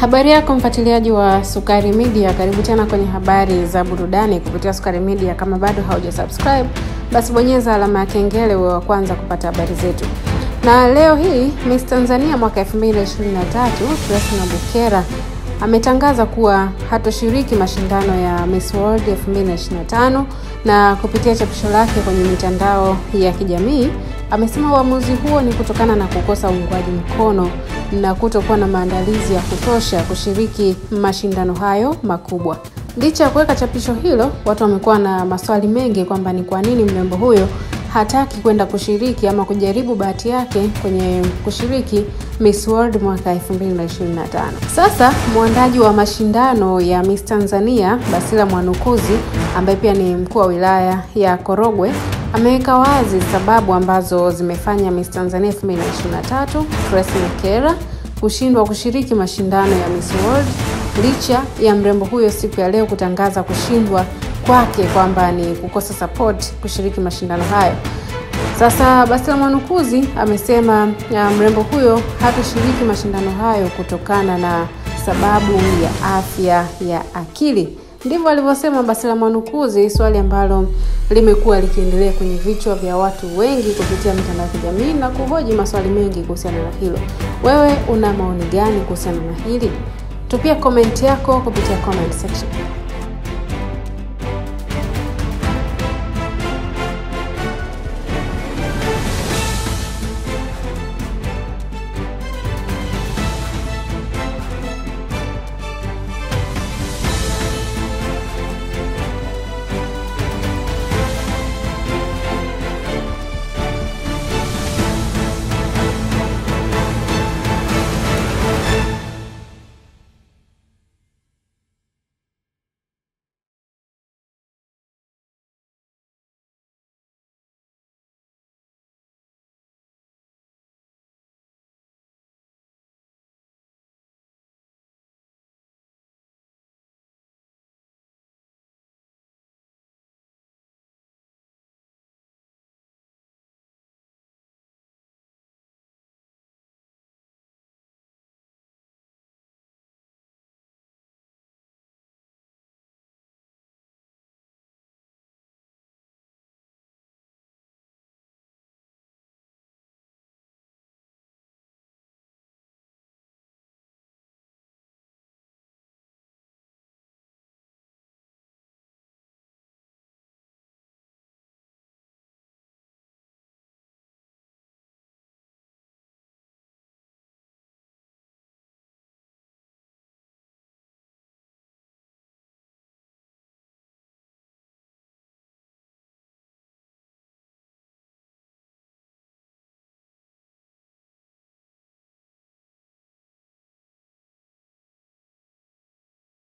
Habari yako mfuatiliaji wa Sukari Media, karibu tena kwenye habari za burudani kupitia Sukari Media. Kama bado haujasubscribe, basi bonyeza alama ya kengele uwe wa kwanza kupata habari zetu. Na leo hii Miss Tanzania mwaka 2023 Christina Bukera ametangaza kuwa hatoshiriki mashindano ya Miss World 2025, na kupitia chapisho lake kwenye mitandao ya kijamii amesema uamuzi huo ni kutokana na kukosa uungwaji mkono na kutokuwa na maandalizi ya kutosha kushiriki mashindano hayo makubwa. Licha ya kuweka chapisho hilo, watu wamekuwa na maswali mengi kwamba ni kwa nini mrembo huyo hataki kwenda kushiriki ama kujaribu bahati yake kwenye kushiriki Miss World mwaka 2025. Sasa mwandaji wa mashindano ya Miss Tanzania Basila Mwanukuzi, ambaye pia ni mkuu wa wilaya ya Korogwe, ameweka wazi sababu ambazo zimefanya Miss Tanzania 2023 Christina Bukera kushindwa kushiriki mashindano ya Miss World, licha ya mrembo huyo siku ya leo kutangaza kushindwa kwake kwamba ni kukosa support kushiriki mashindano hayo. Sasa Basila Mwanukuzi amesema mrembo huyo hatashiriki mashindano hayo kutokana na sababu ya afya ya akili. Ndivyo alivyosema Basila Mwanukuzi, swali ambalo limekuwa likiendelea kwenye vichwa vya watu wengi kupitia mitandao ya kijamii na kuhoji maswali mengi kuhusiana na hilo. Wewe una maoni gani kuhusiana na hili? Tupia comment yako kupitia comment section.